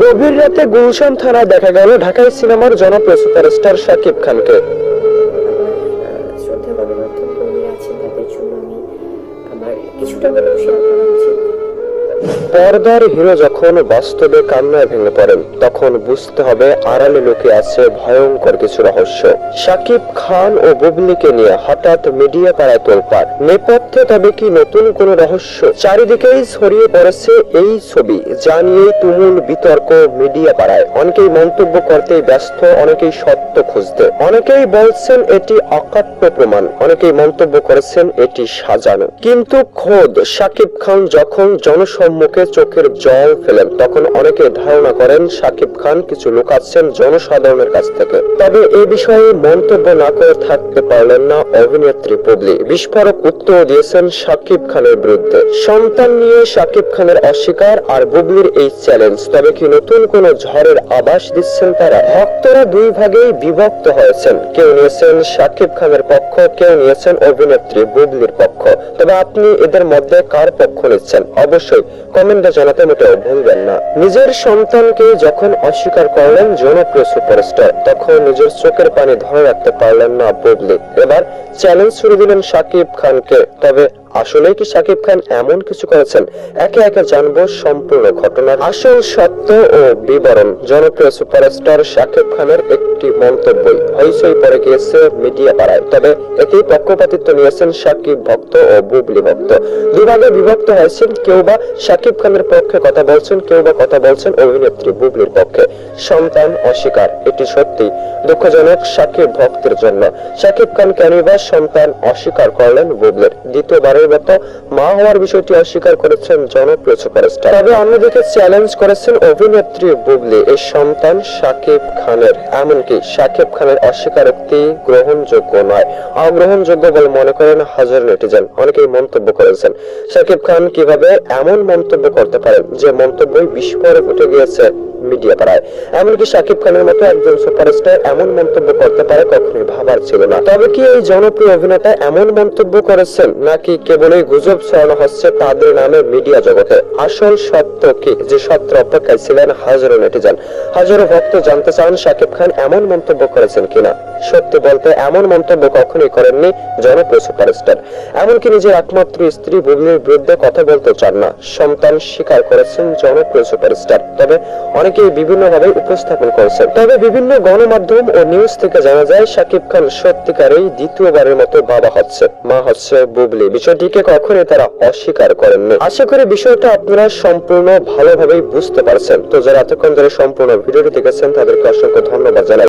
গভীর রাতে গুলশান থানায় দেখা গেল ঢাকাই সিনেমার জনপ্রিয় সুপারস্টার শাকিব খানকে। শ্রদ্ধা গণমাধ্যম কর্মীরা আছেন, তাদের জন্য আমি আমার কিছুটা হলেও শেয়ার করা উচিত। পর্দার হিরো যখন বাস্তবে কান্নায় ভেঙে পড়েন, তখন বুঝতে হবে আড়ালে লুকিয়ে আছে ভয়ঙ্কর কিছু রহস্য। শাকিব খান ও বুবলিকে নিয়ে হঠাৎ মিডিয়া পাড়ায় তোলপাড়, নেপথ্যে তবে কি নতুন কোন রহস্য? চারিদিকেই ছড়িয়ে পড়েছে এই ছবি, যা নিয়ে তুমুল বিতর্ক মিডিয়া পাড়ায়। অনেকেই মন্তব্য করতেই ব্যস্ত, অনেকেই সত্য খুঁজতে, অনেকেই বলছেন এটি অকাট্য প্রমাণ, অনেকেই মন্তব্য করেছেন এটি সাজানো। কিন্তু খোদ শাকিব খান যখন জনসম্মুখে চোখের জল ফেলেন, তখন অনেকে ধারণা করেন শাকিব খান কিছু লুকাচ্ছেন জনসাধারণের কাছ থেকে। তবে এ বিষয়ে মন্তব্য না করে থাকতে পারলেন না অভিনেত্রী বুবলি। বিস্ফোরক উত্তর দিয়েছেন শাকিব খানের বিরুদ্ধে। সন্তান নিয়ে শাকিব খানের অস্বীকার আর বুবলির এই চ্যালেঞ্জ, তবে কি নতুন কোন ঝড়ের আভাস দিচ্ছেন তারা? ভক্তরা দুই ভাগেই বিভক্ত হয়েছেন, কেউ নিয়েছেন শাকিব খানের পক্ষ, কেউ নিয়েছেন অভিনেত্রী বুবলির পক্ষ। তবে আপনি এদের মধ্যে কার পক্ষ নিচ্ছেন অবশ্যই কমেন্টে জানাতে মোটেও ভুলবেন না। নিজের সন্তানকে যখন অস্বীকার করলেন জনপ্রিয় সুপারস্টার, তখন নিজের চোখের পানি ধরে রাখতে পারলেন না বুবলি। এবার চ্যালেঞ্জ ছুড়ে দিলেন শাকিব খানকে। তবে আসলে কি শাকিব খান এমন কিছু করেছেন? একে একে জানবো সম্পূর্ণ ঘটনার আসল সত্য ও বিবরণ। জনপ্রিয় সুপারস্টার শাকিব খানের একটি মন্তব্যই হইচই পড়ে গিয়েছে মিডিয়া পাড়ায়। তবে এতেই পক্ষপাতিত্ব নিয়েছেন শাকিব ভক্ত ও বুবলি ভক্ত। দুভাগে বিভক্ত হয়েছেন, কেউ বা শাকিব খানের পক্ষে কথা বলছেন, কেউ বা কথা বলছেন অভিনেত্রী বুবলির পক্ষে। সন্তান অস্বীকার, এটি সত্যি দুঃখজনক শাকিব ভক্তের জন্য। শাকিব খান কেন বা সন্তান অস্বীকার করলেন বুবলির? দ্বিতীয়বারের মতো মা হওয়ার বিষয়টি অস্বীকার করেছেন জনপ্রিয় সুপারস্টার। তবে অন্যদিকে চ্যালেঞ্জ করেছেন অভিনেত্রী বুবলি এই সন্তান শাকিব খানের। এমনকি শাকিব খানের অস্বীকারোক্তি গ্রহণযোগ্য নয়, অগ্রহণযোগ্য বলে মনে করেন হাজার নেটিজেন। অনেকেই মন্তব্য করেছেন শাকিব খান কিভাবে এমন মন্তব্য করতে পারেন, যে মন্তব্যই বিস্ফোরক উঠে গিয়েছে মিডিয়া পাড়ায়। এমনকি শাকিব খানের মতো একজন সুপারস্টার এমন মন্তব্য করতে পারে কখনোই ভাবার ছিল না। তবে কি এই জনপ্রিয় অভিনেতা এমন মন্তব্য করেছেন, নাকি কেবলই গুজব ছড়ানো হচ্ছে তাদের নামে মিডিয়া জগতে? আসল সত্য কি, যে সত্য অপেক্ষায় ছিলেন হাজারো নেটিজেন, হাজারো ভক্ত জানতে চান শাকিব খান এমন মন্তব্য করেছেন কিনা। সত্যি বলতে এমন মন্তব্য কখনোই করেননি জনপ্রিয় সুপারস্টার। এমনকি নিজের একমাত্র স্ত্রী বুবলির বিরুদ্ধে কথা বলতে চান না। সন্তান স্বীকার করেছেন জনপ্রিয় সুপারস্টার। তবে অনেকেই বিভিন্ন ভাবে উপস্থাপন করেছেন। তবে বিভিন্ন গণমাধ্যম ও নিউজ থেকে জানা যায় শাকিব খান সত্যিকারেই দ্বিতীয়বারের মতো বাবা হচ্ছে, মা হচ্ছে বুবলি। বিষয়টিকে কখনোই তারা অস্বীকার করেননি। আশা করি বিষয়টা আপনারা সম্পূর্ণ ভালোভাবেই বুঝতে পারছেন। তো যারা এতক্ষণ ধরে সম্পূর্ণ ভিডিওটি দেখেছেন তাদেরকে অসংখ্য ধন্যবাদ জানাই।